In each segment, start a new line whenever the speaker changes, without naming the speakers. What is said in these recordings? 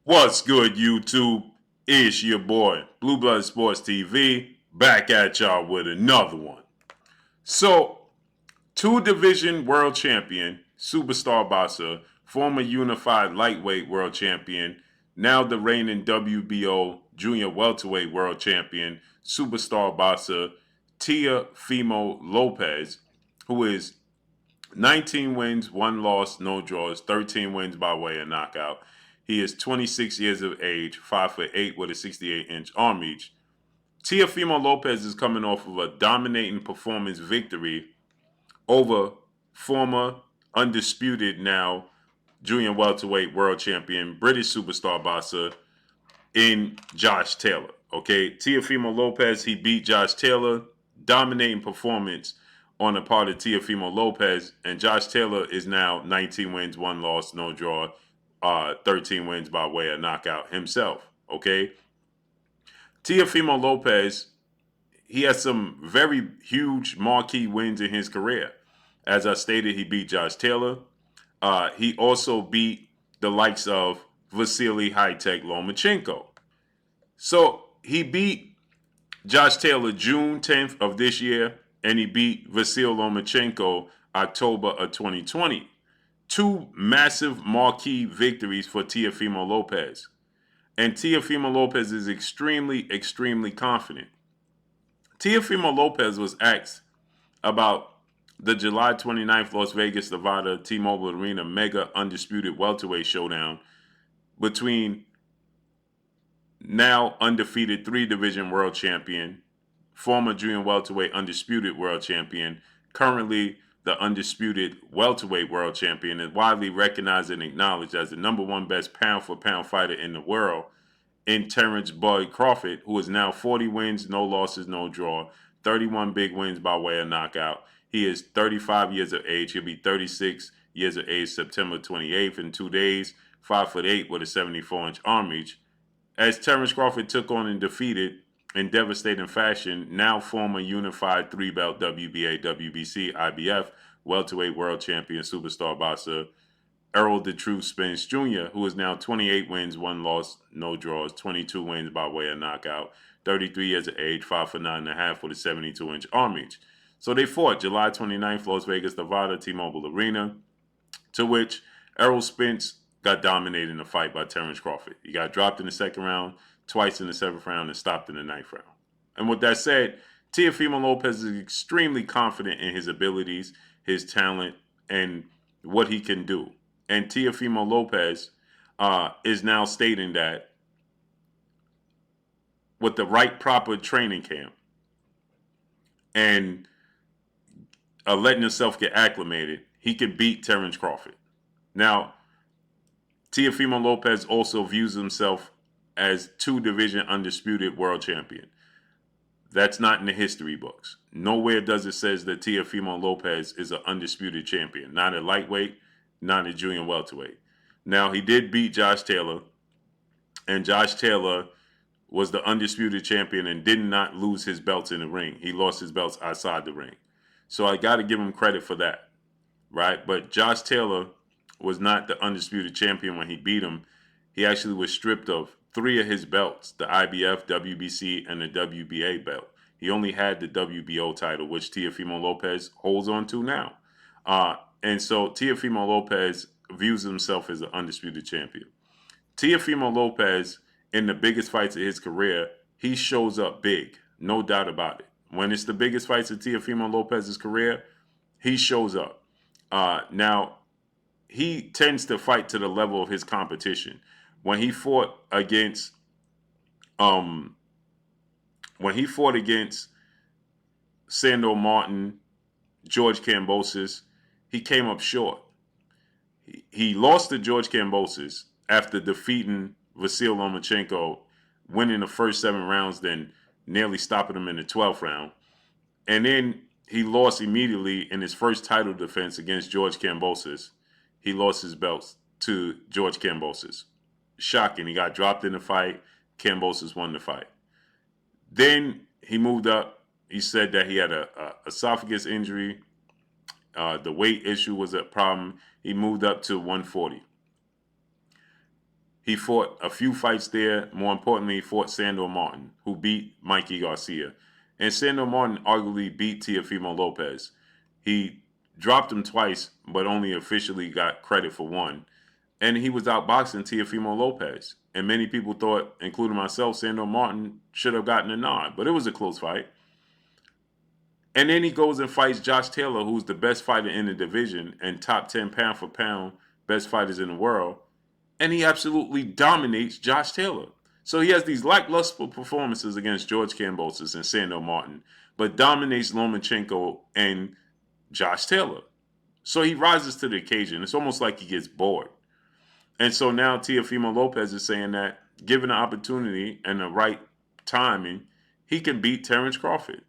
What's good, YouTube? It's your boy, Blue Blood Sports TV, back at y'all with another one. So, two-division world champion, superstar boxer, former unified lightweight world champion, now the reigning WBO junior welterweight world champion, superstar boxer, Teofimo Lopez, who is 19 wins, 1 loss, no draws, 13 wins by way of knockout. He is 26 years of age, 5'8" with a 68-inch arm reach. Teofimo Lopez is coming off of a dominating performance victory over former undisputed now junior welterweight world champion, British superstar boxer in Josh Taylor. Okay, Teofimo Lopez, he beat Josh Taylor, dominating performance on the part of Teofimo Lopez, and Josh Taylor is now 19 wins, 1 loss, no draw, 13 wins by way of knockout himself. Okay, Teofimo Lopez, he has some very huge marquee wins in his career. As I stated, he beat Josh Taylor. He also beat the likes of Vasily High-Tech Lomachenko. So he beat Josh Taylor June 10th of this year, and he beat Vasily Lomachenko October of 2020. Two massive marquee victories for Teofimo Lopez. And Teofimo Lopez is extremely confident. Teofimo Lopez was asked about the July 29th Las Vegas, Nevada T-Mobile Arena mega undisputed welterweight showdown between now undefeated 3-division world champion, former junior welterweight undisputed world champion, currently the undisputed welterweight world champion, and widely recognized and acknowledged as the #1 best pound-for-pound fighter in the world, in Terence Crawford, who is now 40 wins, no losses, no draw, 31 big wins by way of knockout. He is 35 years of age. He'll be 36 years of age September 28th in 2 days, 5'8" with a 74-inch arm reach. As Terence Crawford took on and defeated in devastating fashion, now former unified 3-belt WBA, WBC, IBF welterweight world champion superstar boxer Errol "The Truth" Spence Jr., who is now 28 wins, 1 loss, no draws, 22 wins by way of knockout, 33 years of age, 5'9.5" with a 72-inch arm reach. So they fought July 29th, Las Vegas, Nevada, T-Mobile Arena, to which Errol Spence got dominated in the fight by Terence Crawford. He got dropped in the second round, twice in the 7th round, and stopped in the 9th round. And with that said, Teofimo Lopez is extremely confident in his abilities, his talent, and what he can do. And Teofimo Lopez is now stating that with the right proper training camp and letting himself get acclimated, he can beat Terence Crawford. Now, Teofimo Lopez also views himself as 2-division undisputed world champion. That's not in the history books. Nowhere does it says that Teofimo Lopez is an undisputed champion. Not at lightweight, not at junior welterweight. Now, he did beat Josh Taylor, and Josh Taylor was the undisputed champion and did not lose his belts in the ring. He lost his belts outside the ring. So I got to give him credit for that, right? But Josh Taylor was not the undisputed champion when he beat him. He actually was stripped of 3 of his belts, the IBF, WBC, and the WBA belt. He only had the WBO title, which Teofimo Lopez holds on to now. And so Teofimo Lopez views himself as an undisputed champion. Teofimo Lopez, in the biggest fights of his career, he shows up big, no doubt about it. When it's the biggest fights of Teofimo Lopez's career, he shows up. Now, he tends to fight to the level of his competition. When he fought against Sando Martin, George Kambosos, he came up short. He lost to George Kambosos after defeating Vasily Lomachenko, winning the first 7 rounds, then nearly stopping him in the 12th round. And then he lost immediately in his first title defense against George Kambosos. He lost his belts to George Kambosos. Shocking. He got dropped in the fight. Kambosos won the fight. Then he moved up. He said that he had a esophagus injury. The weight issue was a problem. He moved up to 140. He fought a few fights there. More importantly, he fought Sandor Martin, who beat Mikey Garcia. And Sandor Martin arguably beat Teofimo Lopez. He dropped him twice, but only officially got credit for one. And he was outboxing Teofimo Lopez. And many people thought, including myself, Sandor Martin should have gotten a nod. But it was a close fight. And then he goes and fights Josh Taylor, who's the best fighter in the division and top 10 pound for pound best fighters in the world. And he absolutely dominates Josh Taylor. So he has these lackluster performances against George Kambosos and Sandor Martin, but dominates Lomachenko and Josh Taylor. So he rises to the occasion. It's almost like he gets bored. And so now Teofimo Lopez is saying that given the opportunity and the right timing, he can beat Terence Crawford.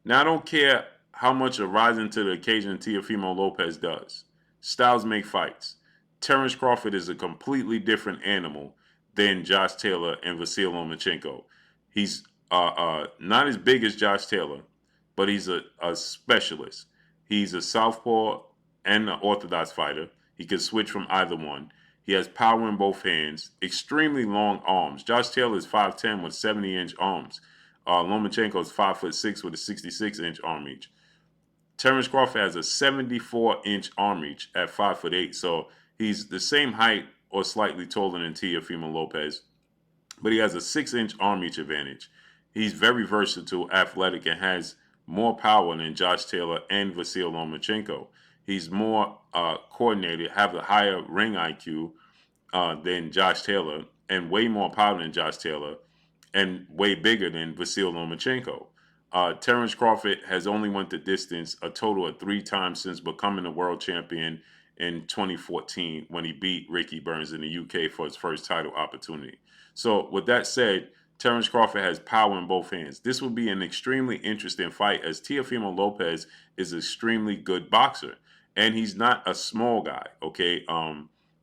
Now, I don't care how much of rising to the occasion Teofimo Lopez does. Styles make fights. Terence Crawford is a completely different animal than Josh Taylor and Vasyl Lomachenko. He's not as big as Josh Taylor, but he's a specialist. He's a southpaw and an orthodox fighter. He can switch from either one. He has power in both hands, extremely long arms. Josh Taylor is 5'10" with 70-inch arms. Lomachenko is 5'6" with a 66-inch arm reach. Terence Crawford has a 74-inch arm reach at 5'8", so he's the same height or slightly taller than Teofimo Lopez, but he has a 6-inch arm reach advantage. He's very versatile, athletic, and has more power than Josh Taylor and Vasyl Lomachenko. He's more coordinated, have a higher ring IQ than Josh Taylor, and way more power than Josh Taylor, and way bigger than Vasyl Lomachenko. Terence Crawford has only went the distance a total of 3 times since becoming a world champion in 2014 when he beat Ricky Burns in the UK for his first title opportunity. So with that said, Terence Crawford has power in both hands. This will be an extremely interesting fight as Teofimo Lopez is an extremely good boxer. And he's not a small guy, okay?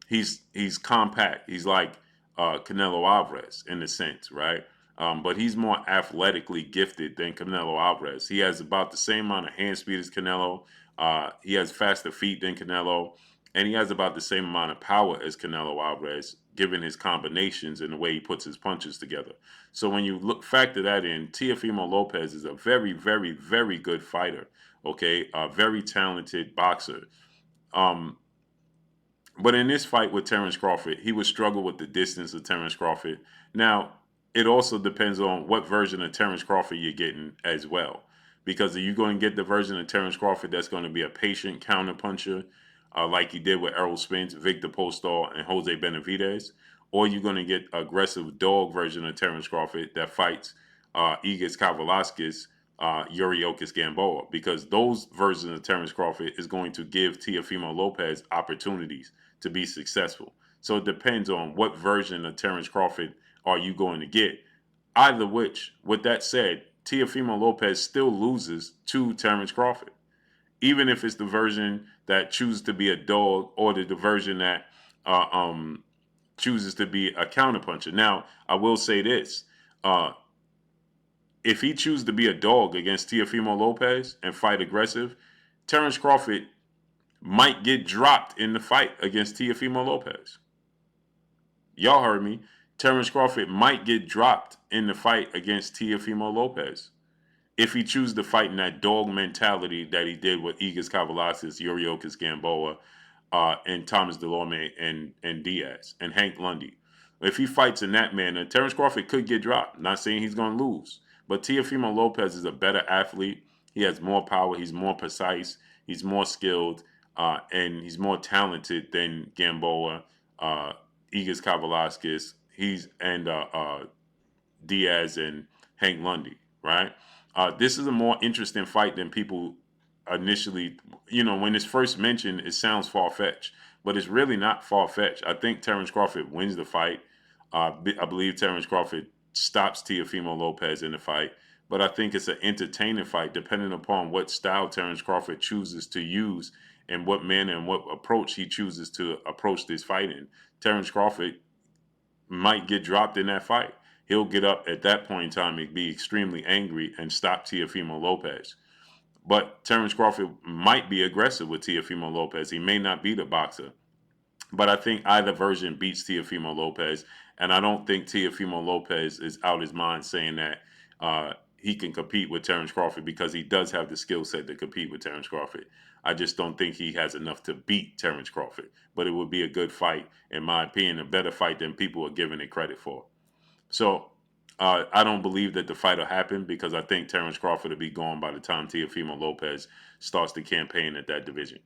He's compact. He's like Canelo Alvarez in a sense, right? But he's more athletically gifted than Canelo Alvarez. He has about the same amount of hand speed as Canelo. He has faster feet than Canelo. And he has about the same amount of power as Canelo Alvarez, given his combinations and the way he puts his punches together. So when you factor that in, Teofimo Lopez is a very, very, very good fighter, okay? A very talented boxer. But in this fight with Terence Crawford, he would struggle with the distance of Terence Crawford. Now, it also depends on what version of Terence Crawford you're getting as well. Because are you going to get the version of Terence Crawford that's going to be a patient counterpuncher, like he did with Errol Spence, Victor Postol, and Jose Benavidez? Or are you going to get aggressive dog version of Terence Crawford that fights Igis Kavalaskis, Yuriokis Gamboa? Because those versions of Terence Crawford is going to give Teofimo Lopez opportunities to be successful. So it depends on what version of Terence Crawford are you going to get. Either which, with that said, Teofimo Lopez still loses to Terence Crawford. Even if it's the version that chooses to be a dog or the version that chooses to be a counterpuncher. Now, I will say this. If he chooses to be a dog against Teofimo Lopez and fight aggressive, Terence Crawford might get dropped in the fight against Teofimo Lopez. Y'all heard me. Terence Crawford might get dropped in the fight against Teofimo Lopez if he chooses to fight in that dog mentality that he did with Igis Kavalaskis, Yuriokis Gamboa, and Thomas Delorme and Diaz and Hank Lundy. If he fights in that manner, Terence Crawford could get dropped. Not saying he's going to lose, but Teofimo Lopez is a better athlete. He has more power. He's more precise. He's more skilled, and he's more talented than Gamboa, Igis Kavalaskis, and Diaz and Hank Lundy, right? This is a more interesting fight than people initially, when it's first mentioned, it sounds far-fetched, but it's really not far-fetched. I think Terence Crawford wins the fight. I believe Terence Crawford stops Teofimo Lopez in the fight, but I think it's an entertaining fight depending upon what style Terence Crawford chooses to use and what manner and what approach he chooses to approach this fight in. Terence Crawford might get dropped in that fight. He'll get up at that point in time and be extremely angry and stop Teofimo Lopez. But Terence Crawford might be aggressive with Teofimo Lopez. He may not be the boxer But I think either version beats Teofimo Lopez. And I don't think Teofimo Lopez is out his mind saying that he can compete with Terence Crawford, because he does have the skill set to compete with Terence Crawford. I just don't think he has enough to beat Terence Crawford. But it would be a good fight, in my opinion, a better fight than people are giving it credit for. So I don't believe that the fight will happen, because I think Terence Crawford will be gone by the time Teofimo Lopez starts the campaign at that division.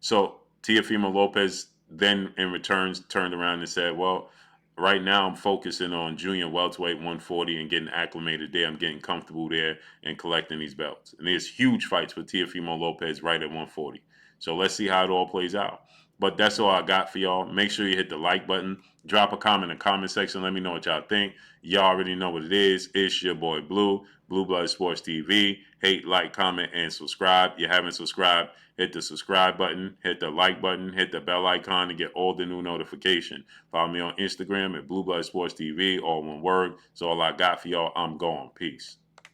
So Teofimo Lopez then in returns turned around and said, well, right now I'm focusing on junior welterweight 140 and getting acclimated there. I'm getting comfortable there and collecting these belts. And there's huge fights with Teofimo Lopez right at 140. So let's see how it all plays out. But that's all I got for y'all. Make sure you hit the like button. Drop a comment in the comment section. Let me know what y'all think. Y'all already know what it is. It's your boy Blue, Blue Blood Sports TV. Hate, like, comment, and subscribe. You haven't subscribed, hit the subscribe button, hit the like button, hit the bell icon to get all the new notification. Follow me on Instagram at Blue Blood Sports TV, all one word. That's all I got for y'all. I'm gone. Peace.